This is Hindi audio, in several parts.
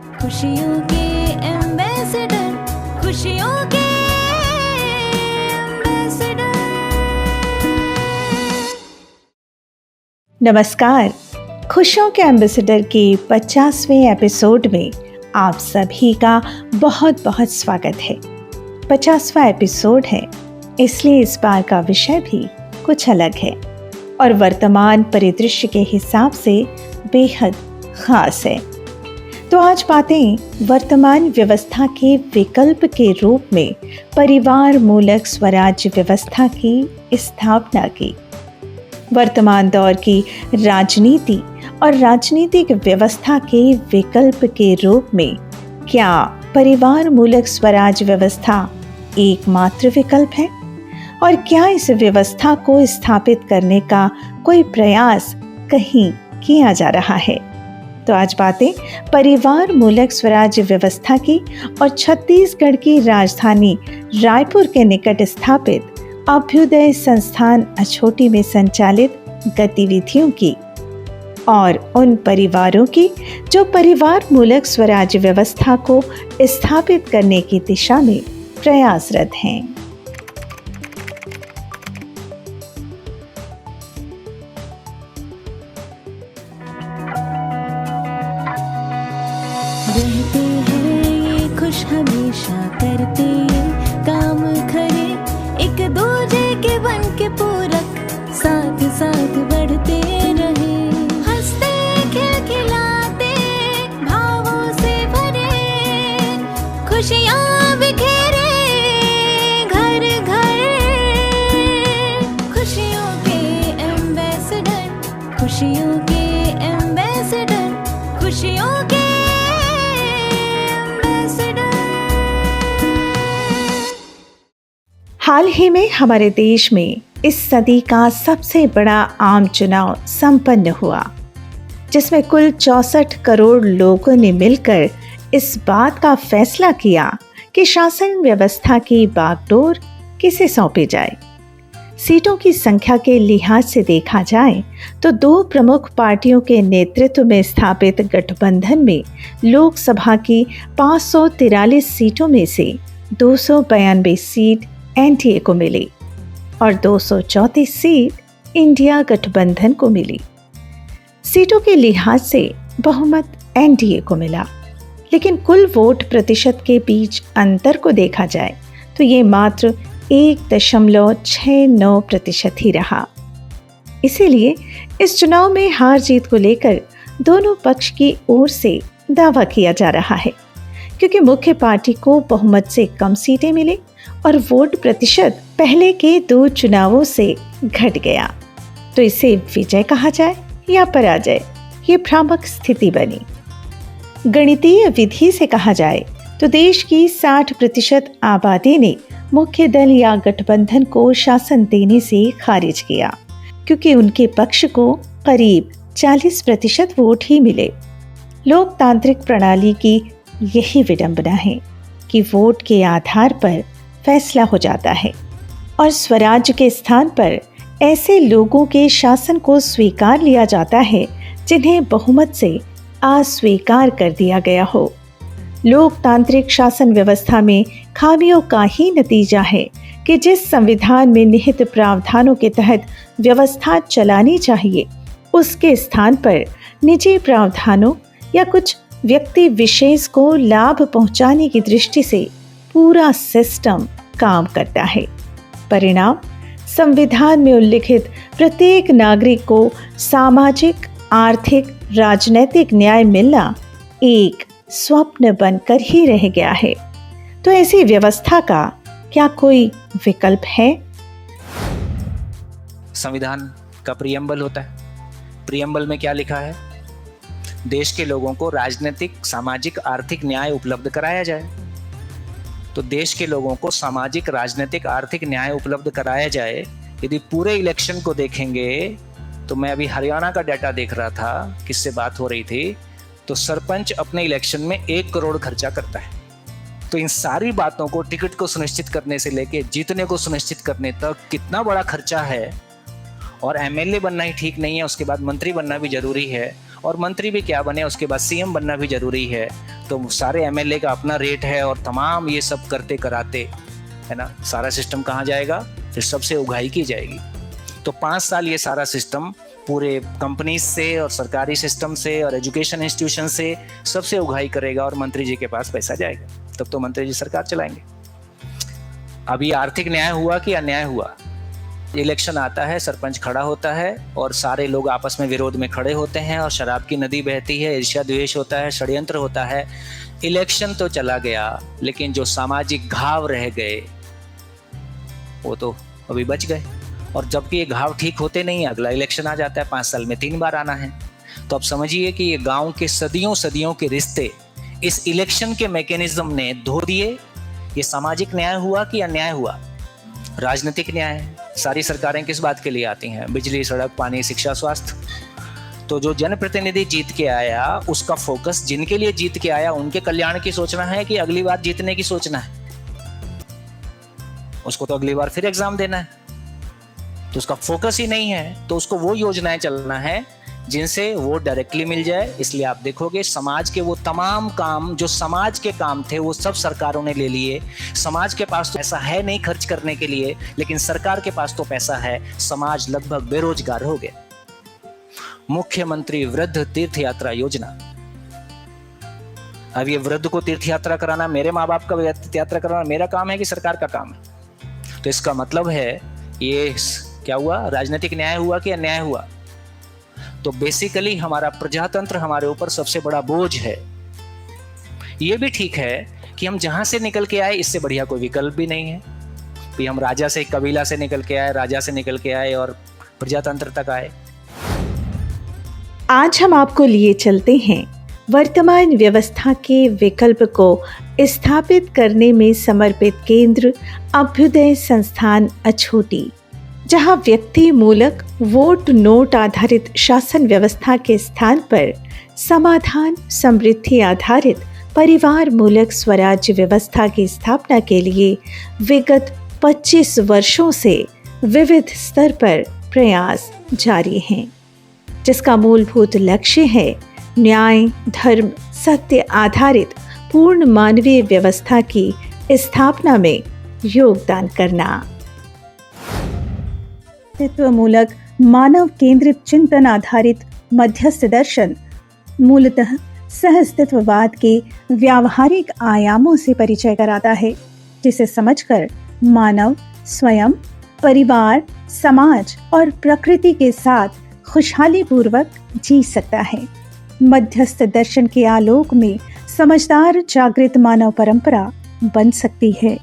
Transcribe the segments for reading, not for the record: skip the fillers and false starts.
खुशियों के एम्बेसडर, खुशियों के एम्बेसडर। नमस्कार, खुशियों के एम्बेसडर के 50वें एपिसोड में आप सभी का बहुत बहुत स्वागत है। 50वां एपिसोड है, इसलिए इस बार का विषय भी कुछ अलग है और वर्तमान परिदृश्य के हिसाब से बेहद खास है। तो आज बातें वर्तमान व्यवस्था के विकल्प के रूप में परिवार मूलक स्वराज्य व्यवस्था की स्थापना की। वर्तमान दौर की राजनीति और राजनीतिक व्यवस्था के विकल्प के रूप में क्या परिवार मूलक स्वराज्य व्यवस्था एकमात्र विकल्प है और क्या इस व्यवस्था को स्थापित करने का कोई प्रयास कहीं किया जा रहा है? तो आज बातें परिवार मूलक स्वराज्य व्यवस्था की और छत्तीसगढ़ की राजधानी रायपुर के निकट स्थापित अभ्युदय संस्थान अछोटी में संचालित गतिविधियों की और उन परिवारों की जो परिवार मूलक स्वराज्य व्यवस्था को स्थापित करने की दिशा में प्रयासरत हैं। रहते हैं ये खुश हमेशा करते ये काम खरे, एक दूजे के बन के पूरक साथ साथ बढ़ते रहे, हंसते खिलखिलाते भावों से भरे, खुशियाँ बिखेरे घर घर, खुशियों के एम्बेसडर, खुशियों के एम्बेसडर, खुशियों के हाल ही में हमारे देश में इस सदी का सबसे बड़ा आम चुनाव संपन्न हुआ, जिसमें कुल 64 करोड़ लोगों ने मिलकर इस बात का फैसला किया कि शासन व्यवस्था की बागडोर किसे सौंपी जाए। सीटों की संख्या के लिहाज से देखा जाए तो दो प्रमुख पार्टियों के नेतृत्व में स्थापित गठबंधन में लोकसभा की 543 सीटों में से 292 सीट एनडीए को मिली और 234 सीट इंडिया गठबंधन को मिली। सीटों के लिहाज से बहुमत एनडीए को मिला, लेकिन कुल वोट प्रतिशत के बीच अंतर को देखा जाए तो ये मात्र 1.69% ही रहा। इसीलिए इस चुनाव में हार जीत को लेकर दोनों पक्ष की ओर से दावा किया जा रहा है, क्योंकि मुख्य पार्टी को बहुमत से कम सीटें मिली और वोट प्रतिशत पहले के दो चुनावों से घट गया। तो इसे विजय कहा जाए या पराजय, ये भ्रामक स्थिति बनी। गणितीय विधि से कहा जाए तो देश की 60% आबादी ने मुख्य दल या गठबंधन को शासन देने से खारिज किया, क्योंकि उनके पक्ष को करीब 40% वोट ही मिले। लोकतांत्रिक प्रणाली की यही विडंबना है कि वोट के आधार पर फैसला हो जाता है और स्वराज्य के स्थान पर ऐसे लोगों के शासन को स्वीकार लिया जाता है जिन्हें बहुमत से अस्वीकार कर दिया गया हो। लोकतांत्रिक शासन व्यवस्था में खामियों का ही नतीजा है कि जिस संविधान में निहित प्रावधानों के तहत व्यवस्था चलानी चाहिए, उसके स्थान पर निजी प्रावधानों या कुछ व्यक्ति विशेष को लाभ पहुंचाने की दृष्टि से पूरा सिस्टम काम करता है। परिणाम, संविधान में उल्लिखित प्रत्येक नागरिक को सामाजिक, आर्थिक, राजनैतिक न्याय मिलना एक स्वप्न बनकर ही रह गया है। तो ऐसी व्यवस्था का क्या कोई विकल्प है? संविधान का प्रियम्बल होता है। प्रियम्बल में क्या लिखा है? देश के लोगों को राजनीतिक, सामाजिक, आर्थिक न्याय उपलब्ध कराया जाए। तो देश के लोगों को सामाजिक, राजनीतिक, आर्थिक न्याय उपलब्ध कराया जाए। यदि पूरे इलेक्शन को देखेंगे तो मैं अभी हरियाणा का डाटा देख रहा था, किससे बात हो रही थी, तो सरपंच अपने इलेक्शन में 1 करोड़ खर्चा करता है। तो इन सारी बातों को, टिकट को सुनिश्चित करने से लेके जीतने को सुनिश्चित करने तक कितना बड़ा खर्चा है। और एमएलए बनना ही ठीक नहीं है, उसके बाद मंत्री बनना भी जरूरी है। और मंत्री भी क्या बने, उसके बाद सीएम बनना भी जरूरी है। तो सारे एमएलए का अपना रेट है और तमाम ये सब करते कराते, है ना, सारा सिस्टम कहाँ जाएगा, फिर सबसे उगाही की जाएगी। तो 5 साल ये सारा सिस्टम पूरे कंपनीज से और सरकारी सिस्टम से और एजुकेशन इंस्टीट्यूशन से सबसे उगाही करेगा और मंत्री जी के पास पैसा जाएगा। तब तो मंत्री जी सरकार चलाएंगे। अब ये आर्थिक न्याय हुआ कि अन्याय हुआ? इलेक्शन आता है, सरपंच खड़ा होता है और सारे लोग आपस में विरोध में खड़े होते हैं और शराब की नदी बहती है, ईर्ष्या द्वेष होता है, षड्यंत्र होता है। इलेक्शन तो चला गया, लेकिन जो सामाजिक घाव रह गए वो तो अभी बच गए। और जबकि ये घाव ठीक होते नहीं, अगला इलेक्शन आ जाता है, 5 साल में 3 बार आना है। तो अब समझिए कि ये गांव के सदियों सदियों के रिश्ते इस इलेक्शन के मैकेनिज्म ने धो दिए। ये सामाजिक न्याय हुआ कि अन्याय हुआ? राजनीतिक न्याय है। सारी सरकारें किस बात के लिए आती हैं? बिजली, सड़क, पानी, शिक्षा, स्वास्थ्य। तो जो जनप्रतिनिधि जीत के आया, उसका फोकस जिनके लिए जीत के आया उनके कल्याण की सोचना है कि अगली बार जीतने की सोचना है? उसको तो अगली बार फिर एग्जाम देना है, तो उसका फोकस ही नहीं है। तो उसको वो योजनाएं चलना है जिनसे वो डायरेक्टली मिल जाए। इसलिए आप देखोगे समाज के वो तमाम काम जो समाज के काम थे वो सब सरकारों ने ले लिए। समाज के पास तो पैसा है नहीं खर्च करने के लिए, लेकिन सरकार के पास तो पैसा है। समाज लगभग बेरोजगार हो गया। मुख्यमंत्री वृद्ध तीर्थ यात्रा योजना। अब ये वृद्ध को तीर्थ यात्रा कराना, मेरे माँ बाप का तीर्थ यात्रा कराना मेरा काम है कि सरकार का काम है? तो इसका मतलब है ये क्या हुआ? राजनीतिक न्याय हुआ कि अन्याय हुआ? तो बेसिकली हमारा प्रजातंत्र हमारे ऊपर सबसे बड़ा बोझ है। ये भी ठीक है कि हम जहां से निकल के आए इससे बढ़िया कोई विकल्प भी नहीं है कि हम राजा से, कबीला से निकल के आए, राजा से निकल के आए और प्रजातंत्र तक आए। आज हम आपको लिए चलते हैं वर्तमान व्यवस्था के विकल्प को स्थापित करने में समर्पित केंद्र अभ्युदय संस्थान अछूटी, जहां व्यक्ति मूलक वोट नोट आधारित शासन व्यवस्था के स्थान पर समाधान समृद्धि आधारित परिवार मूलक स्वराज्य व्यवस्था की स्थापना के लिए विगत 25 वर्षों से विविध स्तर पर प्रयास जारी हैं, जिसका मूलभूत लक्ष्य है न्याय, धर्म, सत्य आधारित पूर्ण मानवीय व्यवस्था की स्थापना में योगदान करना। मूलक मानव केंद्रित चिंतन आधारित मध्यस्थ दर्शन मूलतः सहअस्तित्ववाद के व्यावहारिक आयामों से परिचय कराता है, जिसे समझकर मानव स्वयं, परिवार, समाज और प्रकृति के साथ खुशहाली पूर्वक जी सकता है। मध्यस्थ दर्शन के आलोक में समझदार जागृत मानव परंपरा बन सकती है।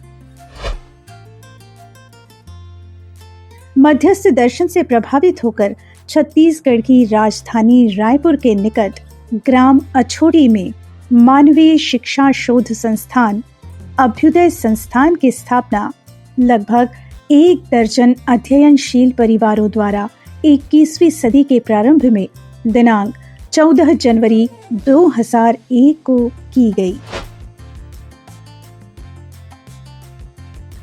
मध्यस्थ दर्शन से प्रभावित होकर छत्तीसगढ़ की राजधानी रायपुर के निकट ग्राम अछूटी में मानवीय शिक्षा शोध संस्थान अभ्युदय संस्थान की स्थापना लगभग 1 दर्जन अध्ययनशील परिवारों द्वारा 21वीं सदी के प्रारंभ में दिनांक 14 जनवरी 2001 को की गई।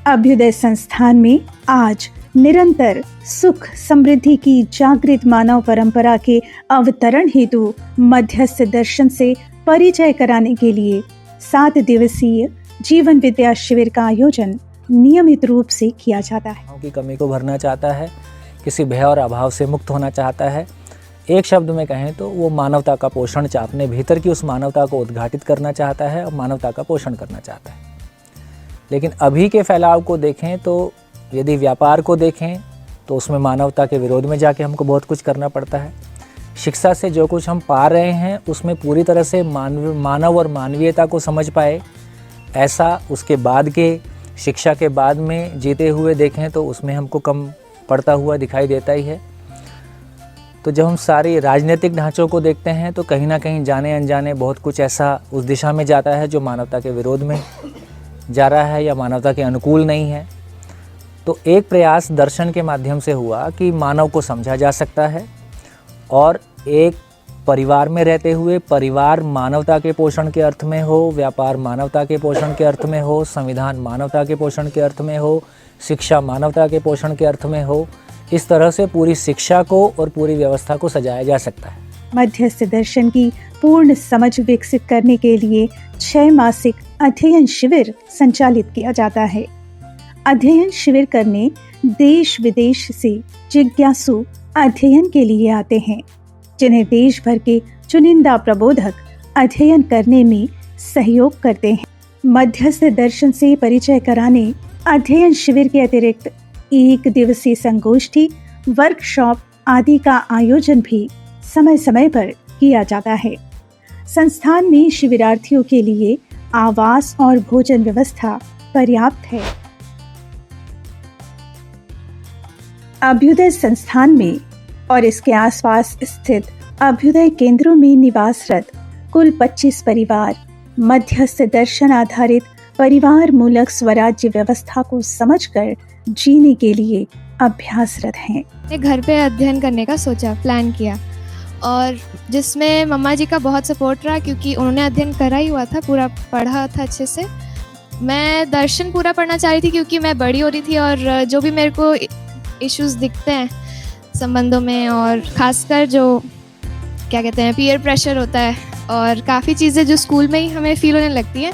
अभ्युदय संस्थान में आज निरंतर सुख समृद्धि की जागृत मानव परंपरा के अवतरण हेतु मध्यस्थ दर्शन से परिचय कराने के लिए 7 दिवसीय जीवन विद्या शिविर का आयोजन नियमित रूप से किया जाता है। की कमी को भरना चाहता है, किसी भय और अभाव से मुक्त होना चाहता है। एक शब्द में कहें तो वो मानवता का पोषण, अपने भीतर की उस मानवता को उद्घाटित करना चाहता है और मानवता का पोषण करना चाहता है। लेकिन अभी के फैलाव को देखें तो, यदि व्यापार को देखें तो उसमें मानवता के विरोध में जाके हमको बहुत कुछ करना पड़ता है। शिक्षा से जो कुछ हम पा रहे हैं उसमें पूरी तरह से मानव और मानवीयता को समझ पाए, ऐसा उसके बाद के शिक्षा के बाद में जीते हुए देखें तो उसमें हमको कम पड़ता हुआ दिखाई देता ही है। तो जब हम सारी राजनीतिक ढांचों को देखते हैं तो कहीं ना कहीं जाने अनजाने बहुत कुछ ऐसा उस दिशा में जाता है जो मानवता के विरोध में जा रहा है या मानवता के अनुकूल नहीं है। तो एक प्रयास दर्शन के माध्यम से हुआ कि मानव को समझा जा सकता है और एक परिवार में रहते हुए परिवार मानवता के पोषण के अर्थ में हो, व्यापार मानवता के पोषण के अर्थ में हो, संविधान मानवता के पोषण के अर्थ में हो, शिक्षा मानवता के पोषण के अर्थ में हो। इस तरह से पूरी शिक्षा को और पूरी व्यवस्था को सजाया जा सकता है। मध्यस्थ दर्शन की पूर्ण समझ विकसित करने के लिए 6 मासिक अध्ययन शिविर संचालित किया जाता है। अध्ययन शिविर करने देश विदेश से जिज्ञासु अध्ययन के लिए आते हैं, जिन्हें देश भर के चुनिंदा प्रबोधक अध्ययन करने में सहयोग करते हैं। मध्यस्थ दर्शन से परिचय कराने अध्ययन शिविर के अतिरिक्त 1 दिवसीय संगोष्ठी, वर्कशॉप आदि का आयोजन भी समय समय पर किया जाता है। संस्थान में शिविरार्थियों के लिए आवास और भोजन व्यवस्था पर्याप्त है। अभ्युदय संस्थान में और इसके आसपास स्थित अभ्युदय केंद्रों में निवासरत कुल 25 परिवार मध्यस्थ दर्शन आधारित परिवार मूलक स्वराज्य व्यवस्था को समझकर जीने के लिए अभ्यासरत हैं। घर पे अध्ययन करने का सोचा, प्लान किया, और जिसमें मम्मा जी का बहुत सपोर्ट रहा, क्योंकि उन्होंने अध्ययन करा ही हुआ था, पूरा पढ़ा था अच्छे से। मैं दर्शन पूरा पढ़ना चाह रही थी क्योंकि मैं बड़ी हो रही थी, और जो भी मेरे को इश्यूज दिखते हैं संबंधों में, और ख़ासकर जो क्या कहते हैं पीयर प्रेशर होता है, और काफ़ी चीज़ें जो स्कूल में ही हमें फील होने लगती हैं,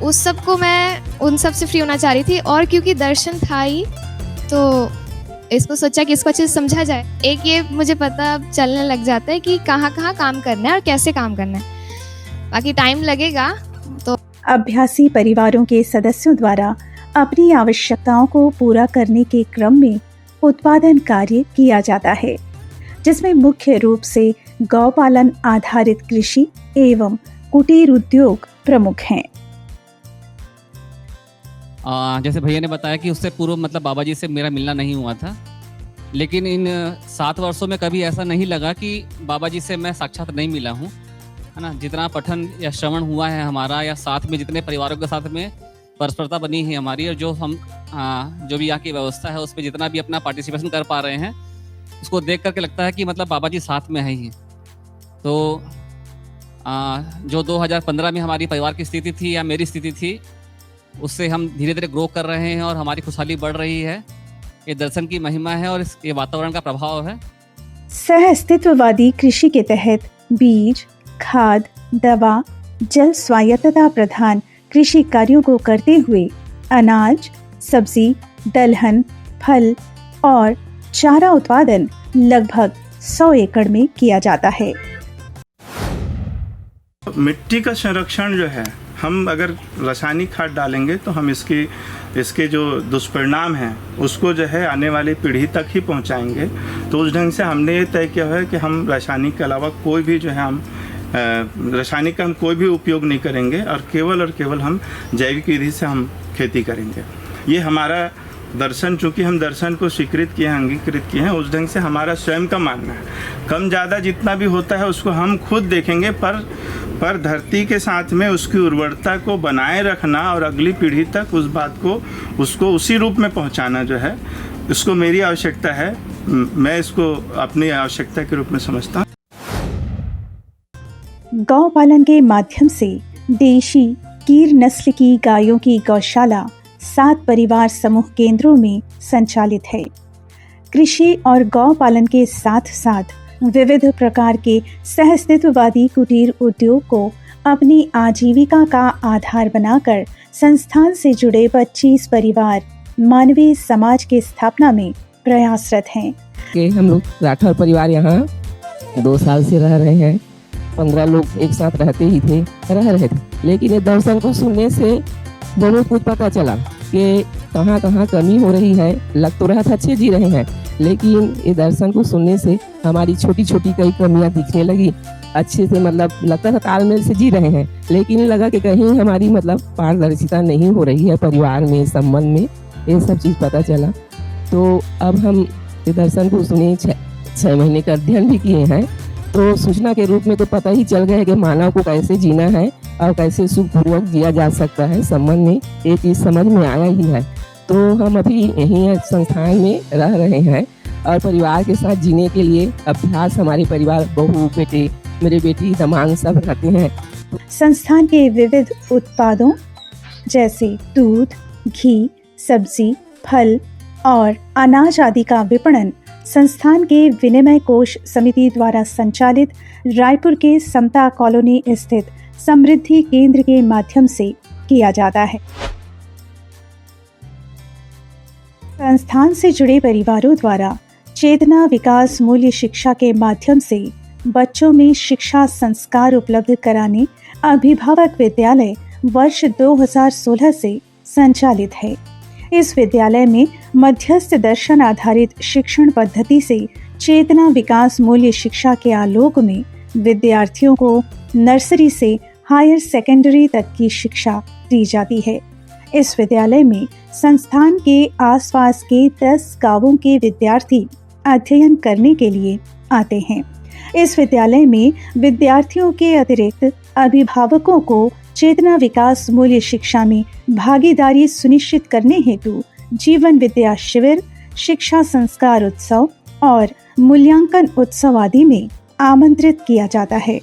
उस सब को मैं उन सब से फ्री होना चाह रही थी। और क्योंकि दर्शन था ही, तो इसको सोचा कि इसको अच्छे से समझा जाए। एक ये मुझे पता चलने लग जाता है कि कहाँ कहाँ काम करना है और कैसे काम करना है, बाकी टाइम लगेगा। तो अभ्यासी परिवारों के सदस्यों द्वारा अपनी आवश्यकताओं को पूरा करने के क्रम में उत्पादन कार्य किया जाता है, जिसमें मुख्य रूप से गौपालन आधारित कृषि एवं कुटीर उद्योग प्रमुख हैं। जैसे भैया ने बताया कि उससे पूर्व मतलब बाबा जी से मेरा मिलना नहीं हुआ था, लेकिन इन 7 वर्षों में कभी ऐसा नहीं लगा कि बाबा जी से मैं साक्षात नहीं मिला हूँ, है ना। जितना पठन या श्रवण हुआ है हमारा, या साथ में जितने परिवारों के साथ में परस्परता बनी है हमारी, और जो हम जो भी यहाँ की व्यवस्था है उसमें जितना भी अपना पार्टिसिपेशन कर पा रहे हैं, उसको देख करके लगता है कि मतलब बाबा जी साथ में है ही। तो जो 2015 में हमारी परिवार की स्थिति थी या मेरी स्थिति थी, उससे हम धीरे धीरे ग्रो कर रहे हैं और हमारी खुशहाली बढ़ रही है। ये दर्शन की महिमा है और ये वातावरण का प्रभाव है। सह अस्तित्ववादी कृषि के तहत बीज, खाद, दवा, जल स्वायत्तता प्रधान कृषि कार्यों को करते हुए अनाज, सब्जी, दलहन, फल और चारा उत्पादन लगभग 100 एकड़ में किया जाता है। मिट्टी का संरक्षण जो है, हम अगर रासायनिक खाद डालेंगे तो हम इसके जो दुष्परिणाम हैं उसको जो है आने वाली पीढ़ी तक ही पहुंचाएंगे। तो उस ढंग से हमने ये तय किया है कि हम रासायनिक के अलावा कोई भी जो है हम रासायनिक का हम कोई भी उपयोग नहीं करेंगे, और केवल हम जैविक विधि से हम खेती करेंगे। ये हमारा दर्शन, चूँकि हम दर्शन को स्वीकृत किए हैं, अंगीकृत किए हैं, उस ढंग से हमारा स्वयं का मानना है। कम ज़्यादा जितना भी होता है उसको हम खुद देखेंगे, पर धरती के साथ में उसकी उर्वरता को बनाए रखना और अगली पीढ़ी तक उस बात को उसको उसी रूप में पहुंचाना जो है, इसको मेरी आवश्यकता है। मैं इसको अपनी आवश्यकता के रूप में समझता हूँ। गौ पालन के माध्यम से देशी कीर नस्ल की गायों की गौशाला 7 परिवार समूह केंद्रों में संचालित है। कृषि और गौ पालन के साथ साथ विविध प्रकार के सहअस्तित्ववादी कुटीर उद्योग को अपनी आजीविका का आधार बनाकर संस्थान से जुड़े 25 परिवार मानवीय समाज की स्थापना में प्रयासरत हैं। कि हम लोग राठौर परिवार यहाँ 2 साल से रह रहे हैं। 15 लोग एक साथ रहते ही थे, रह रहे थे, लेकिन ये दर्शन को सुनने से दोनों कुछ पता चला कि कहाँ कहाँ कमी हो रही है। लग तो रहा था अच्छे जी रहे हैं, लेकिन ये दर्शन को सुनने से हमारी छोटी छोटी कई कमियां दिखने लगी। अच्छे से मतलब लगता था तालमेल से जी रहे हैं, लेकिन लगा कि कहीं हमारी मतलब पारदर्शिता नहीं हो रही है परिवार में, संबंध में, ये सब चीज़ पता चला। तो अब हम ये दर्शन को सुने 6 महीने का अध्ययन भी किए हैं, तो सूचना के रूप में तो पता ही चल गया है कि मानव को कैसे जीना है और कैसे सुखपूर्वक जिया जा सकता है। संबंध में ये चीज़ समझ में आया ही है। तो हम अभी यहीं संस्थान में रह रहे हैं और परिवार के साथ जीने के लिए अभ्यास हमारे परिवार, बहू, बेटे, मेरे बेटी, दमांग सब रहते हैं। संस्थान के विविध उत्पादों जैसे दूध, घी, सब्जी, फल और अनाज आदि का विपणन संस्थान के विनिमय कोष समिति द्वारा संचालित रायपुर के समता कॉलोनी स्थित समृद्धि केंद्र के माध्यम से किया जाता है। संस्थान से जुड़े परिवारों द्वारा चेतना विकास मूल्य शिक्षा के माध्यम से बच्चों में शिक्षा संस्कार उपलब्ध कराने अभिभावक विद्यालय वर्ष 2016 से संचालित है। इस विद्यालय में मध्यस्थ दर्शन आधारित शिक्षण पद्धति से चेतना विकास मूल्य शिक्षा के आलोक में विद्यार्थियों को नर्सरी से हायर सेकेंडरी तक की शिक्षा दी जाती है। इस विद्यालय में संस्थान के आसपास के 10 गांवों के विद्यार्थी अध्ययन करने के लिए आते हैं। इस विद्यालय में विद्यार्थियों के अतिरिक्त अभिभावकों को चेतना विकास मूल्य शिक्षा में भागीदारी सुनिश्चित करने हेतु जीवन विद्या शिविर, शिक्षा संस्कार उत्सव और मूल्यांकन उत्सव आदि में आमंत्रित किया जाता है।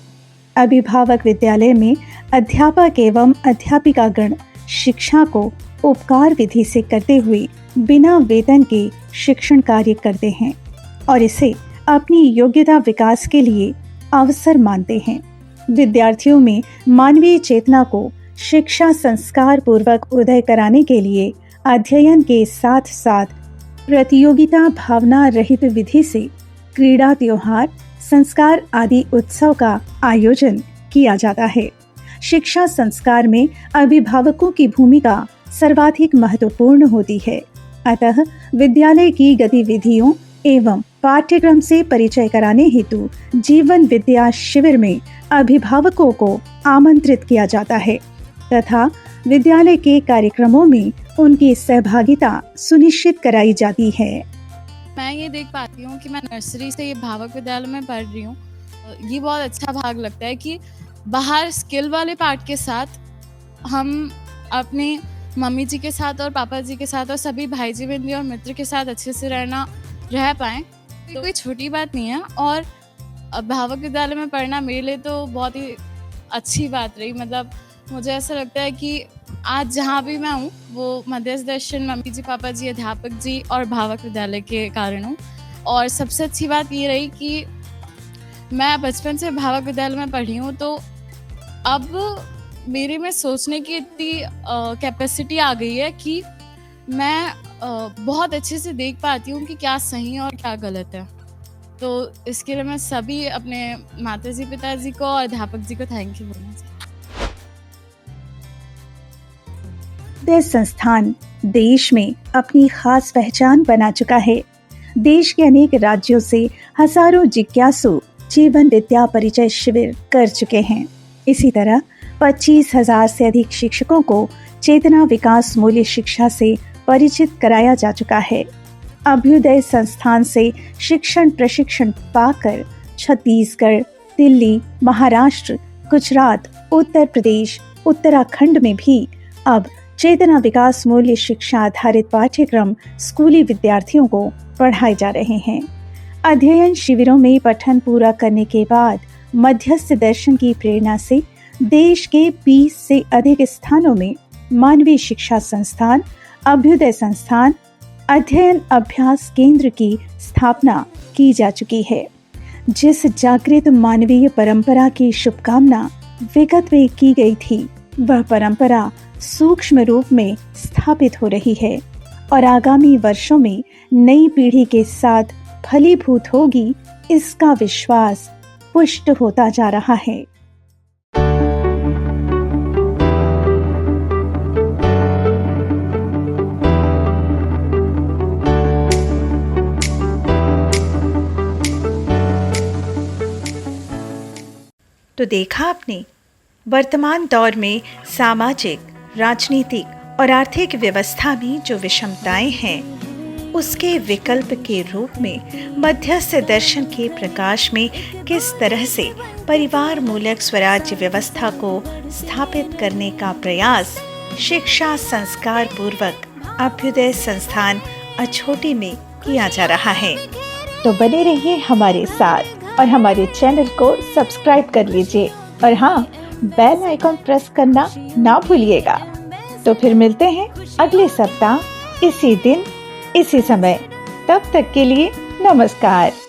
अभिभावक विद्यालय में अध्यापक एवं अध्यापिकागण शिक्षा को उपकार विधि से करते हुए बिना वेतन के शिक्षण कार्य करते हैं और इसे अपनी योग्यता विकास के लिए अवसर मानते हैं। विद्यार्थियों में मानवीय चेतना को शिक्षा संस्कार पूर्वक उदय कराने के लिए अध्ययन के साथ साथ प्रतियोगिता भावना रहित विधि से क्रीड़ा, त्योहार, संस्कार आदि उत्सव का आयोजन किया जाता है। शिक्षा संस्कार में अभिभावकों की भूमिका सर्वाधिक महत्वपूर्ण होती है। अतः विद्यालय की गतिविधियों एवं पाठ्यक्रम से परिचय कराने हेतु जीवन विद्या शिविर में अभिभावकों को आमंत्रित किया जाता है तथा विद्यालय के कार्यक्रमों में उनकी सहभागिता सुनिश्चित कराई जाती है। मैं ये देख पाती हूँ कि मैं नर्सरी से ये भावक विद्यालय में पढ़ रही हूँ। ये बहुत अच्छा भाग लगता है कि बाहर स्किल वाले पार्ट के साथ हम अपनी मम्मी जी के साथ और पापा जी के साथ और सभी भाई जी बहन और मित्र के साथ अच्छे से रह पाएँ। तो कोई छोटी बात नहीं है और भावक विद्यालय में पढ़ना मेरे लिए तो बहुत ही अच्छी बात रही। मतलब मुझे ऐसा लगता है कि आज जहाँ भी मैं हूँ वो मध्यस्थ दर्शन मम्मी जी, पापा जी, अध्यापक जी और भावक विद्यालय के कारण हूँ। और सबसे अच्छी बात ये रही कि मैं बचपन से भावक विद्यालय में पढ़ी हूँ, तो अब मेरे में सोचने की इतनी कैपेसिटी आ गई है कि मैं बहुत अच्छे से देख पाती हूँ कि क्या सही और क्या गलत है। तो इसके लिए मैं सभी अपने माताजी पिताजी को और अध्यापक जी को थैंक यू बोलना चाहती हूँ। संस्थान देश में अपनी खास पहचान बना चुका है। देश के अनेक राज्यों से हजारों जिज्ञासु जीवन विद्या परिचय शिविर कर चुके हैं। इसी तरह 25,000 से अधिक शिक्षकों को चेतना विकास मूल्य शिक्षा से परिचित कराया जा चुका है। अभ्युदय संस्थान से शिक्षण प्रशिक्षण पाकर छत्तीसगढ़, दिल्ली, महाराष्ट्र, गुजरात, उत्तर प्रदेश, उत्तराखंड में भी अब चेतना विकास मूल्य शिक्षा आधारित पाठ्यक्रम स्कूली विद्यार्थियों को पढ़ाए जा रहे हैं। अध्ययन शिविरों में पठन पूरा करने के बाद मध्यस्थ दर्शन की प्रेरणा से देश के 20 से अधिक स्थानों में मानवीय शिक्षा संस्थान, अभ्युदय संस्थान, अध्ययन अभ्यास केंद्र की स्थापना की जा चुकी है। जिस जागृत मानवीय परंपरा की शुभकामना विगत में की गई थी, वह परंपरा सूक्ष्म रूप में स्थापित हो रही है और आगामी वर्षों में नई पीढ़ी के साथ फलीभूत होगी, इसका विश्वास पुष्ट होता जा रहा है। तो देखा आपने, वर्तमान दौर में सामाजिक, राजनीतिक और आर्थिक व्यवस्था में जो विषमताएं हैं, उसके विकल्प के रूप में मध्यस्थ दर्शन के प्रकाश में किस तरह से परिवार मूलक स्वराज्य व्यवस्था को स्थापित करने का प्रयास शिक्षा संस्कार पूर्वक अभ्युदय संस्थान अछोटी में किया जा रहा है। तो बने रहिए हमारे साथ और हमारे चैनल को सब्सक्राइब कर लीजिए और हाँ, बेल आइकॉन प्रेस करना ना भूलिएगा। तो फिर मिलते हैं अगले सप्ताह इसी दिन इसी समय। तब तक के लिए नमस्कार।